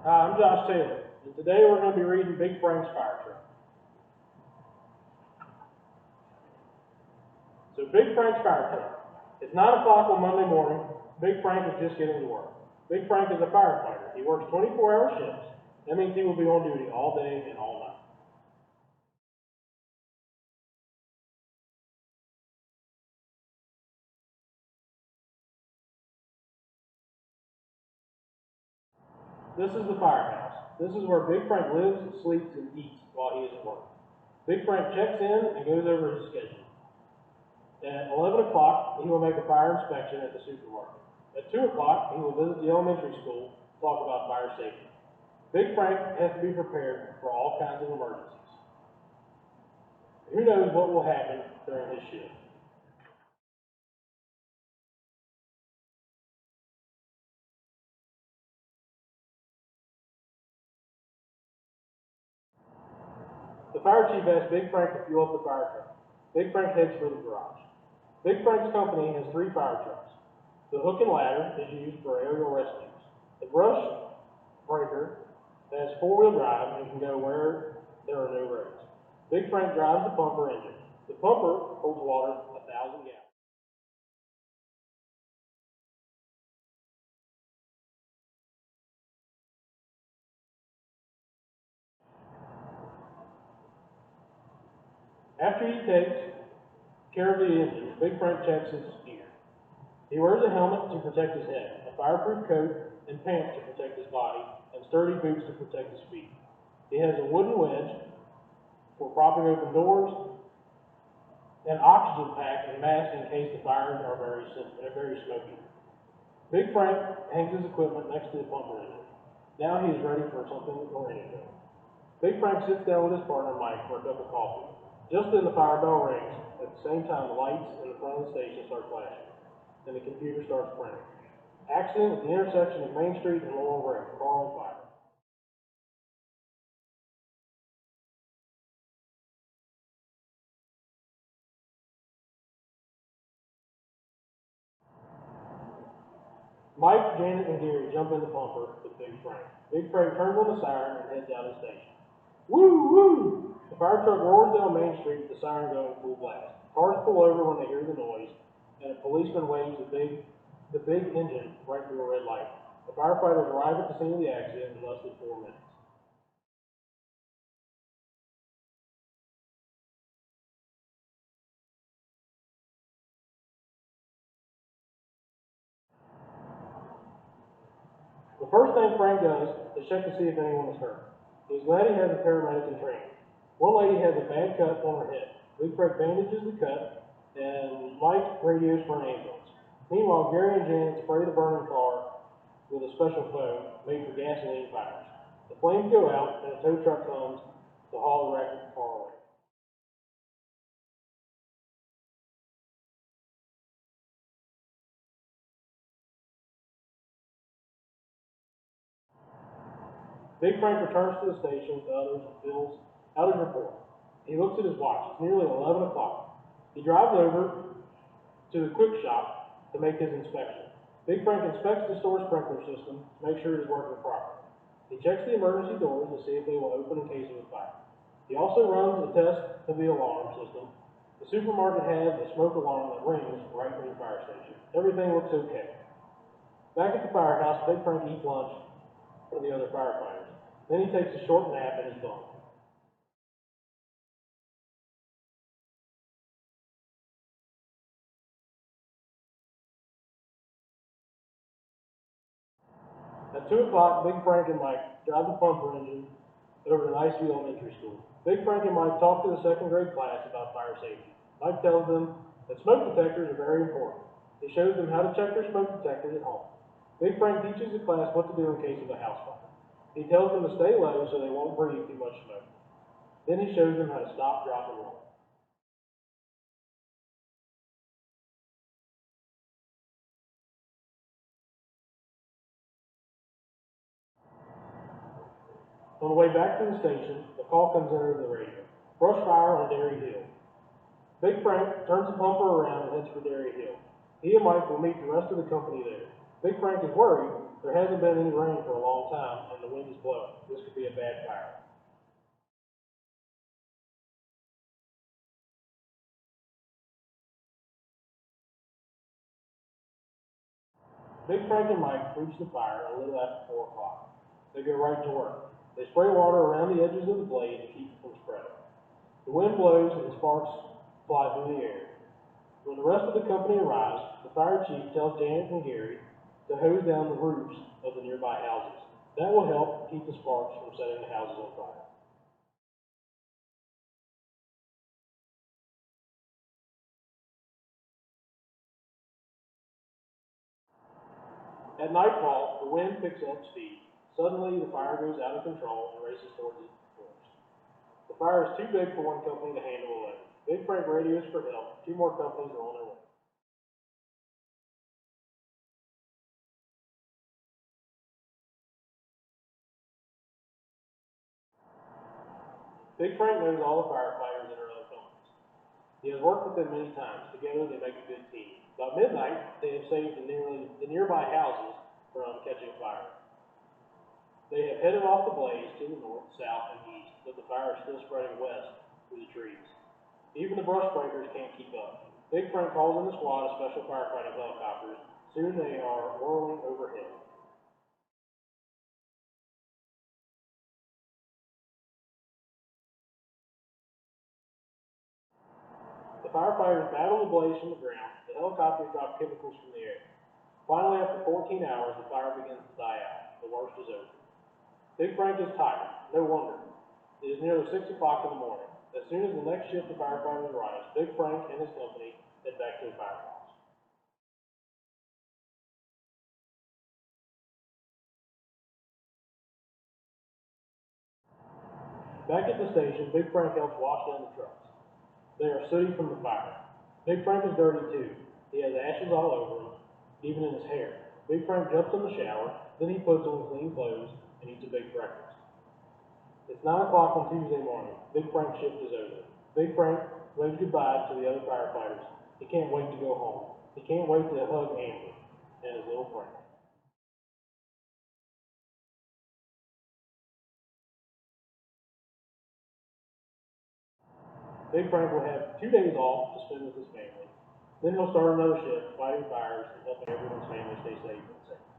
Hi, I'm Josh Taylor, and today we're going to be reading Big Frank's Firetruck. So Big Frank's Firetruck. It's 9 o'clock on Monday morning. Big Frank is just getting to work. Big Frank is a firefighter. He works 24-hour shifts. That means he will be on duty all day and all night. This is the firehouse. This is where Big Frank lives, sleeps, and eats while he is at work. Big Frank checks in and goes over his schedule. At 11 o'clock, he will make a fire inspection at the supermarket. At 2 o'clock, he will visit the elementary school to talk about fire safety. Big Frank has to be prepared for all kinds of emergencies. Who knows what will happen during his shift? The fire chief asks Big Frank to fuel up the fire truck. Big Frank heads for the garage. Big Frank's company has 3 fire trucks. The hook and ladder is used for aerial rescues. The brush breaker has 4-wheel drive and can go where there are no roads. Big Frank drives the pumper engine. The pumper holds water 1,000 gallons. After he takes care of the engine, Big Frank checks his gear. He wears a helmet to protect his head, a fireproof coat and pants to protect his body, and sturdy boots to protect his feet. He has a wooden wedge for propping open doors, an oxygen pack and mask in case the fires are very smoky. Big Frank hangs his equipment next to the pumper engine. Now he is ready for something or anything. Big Frank sits down with his partner Mike for a cup of coffee. Just then the fire bell rings. At the same time, the lights in the front of the station start flashing, and the computer starts printing. Accident at the intersection of Main Street and Laurel Road. Car on fire. Mike, Janet, and Gary jump in the pumper with Big Frank. Big Frank turns on the siren and heads out of the station. Woo, woo! The fire truck roars down Main Street with the siren going full blast. Cars pull over when they hear the noise, and a policeman waves the big engine right through a red light. The firefighters arrive at the scene of the accident in less than 4 minutes. The first thing Frank does is check to see if anyone is hurt. He's glad he has a paramedic in training. One lady has a bad cut on her head. Big Frank bandages the cut, and Mike radios for an ambulance. Meanwhile, Gary and Janet spray the burning car with a special foam made for gasoline fires. The flames go out, and a tow truck comes to haul the wrecked car away. Big Frank returns to the station with others and fills out his report. He looks at his watch. It's nearly 11 o'clock. He drives over to the cook shop to make his inspection. Big Frank inspects the store sprinkler system to make sure it is working properly. He checks the emergency doors to see if they will open in case of a fire. He also runs a test of the alarm system. The supermarket has a smoke alarm that rings right near the fire station. Everything looks okay. Back at the firehouse, Big Frank eats lunch for the other firefighters. Then he takes a short nap in his bunk. At 2 o'clock, Big Frank and Mike drive the pumper engine over to Niceview Elementary School. Big Frank and Mike talk to the 2nd grade class about fire safety. Mike tells them that smoke detectors are very important. He shows them how to check their smoke detectors at home. Big Frank teaches the class what to do in case of a house fire. He tells them to stay low so they won't breathe too much smoke. Then he shows them how to stop, drop, and roll. On the way back to the station, the call comes in over the radio. Brush fire on Dairy Hill. Big Frank turns the pumper around and heads for Dairy Hill. He and Mike will meet the rest of the company there. Big Frank is worried There hasn't been any rain for a long time, and the wind is blowing. This could be a bad fire. Big Frank and Mike reach the fire a little after 4 o'clock. They go right to work. They spray water around the edges of the blaze to keep it from spreading. The wind blows and sparks fly through the air. When the rest of the company arrives, the fire chief tells Janet and Gary to hose down the roofs of the nearby houses. That will help keep the sparks from setting the houses on fire. At nightfall, the wind picks up speed. Suddenly, the fire goes out of control and races towards its source. The fire is too big for one company to handle alone. Big Frank radios for help. 2 more companies are on their way. Big Frank knows all the firefighters in our other companies. He has worked with them many times. Together, they make a good team. By midnight, they have saved the nearby houses from catching fire. They have headed off the blaze to the north, south, and east, but the fire is still spreading west through the trees. Even the brush breakers can't keep up. Big Frank calls in a squad of special firefighting helicopters. Soon they are whirling overhead. The firefighters battle the blaze from the ground. The helicopters drop chemicals from the air. Finally, after 14 hours, the fire begins to die out. The worst is over. Big Frank is tired. No wonder. It is nearly 6 o'clock in the morning. As soon as the next shift of firefighters arrives, Big Frank and his company head back to the firehouse. Back at the station, Big Frank helps wash down the trucks. They are sooty from the fire. Big Frank is dirty too. He has ashes all over him, even in his hair. Big Frank jumps in the shower, then he puts on clean clothes and eats a big breakfast. It's 9 o'clock on Tuesday morning. Big Frank's shift is over. Big Frank waves goodbye to the other firefighters. He can't wait to go home. He can't wait to hug Amber and his little friend. Big Frank will have 2 days off to spend with his family. Then he'll start another shift, fighting fires and helping everyone's family stay safe and safe.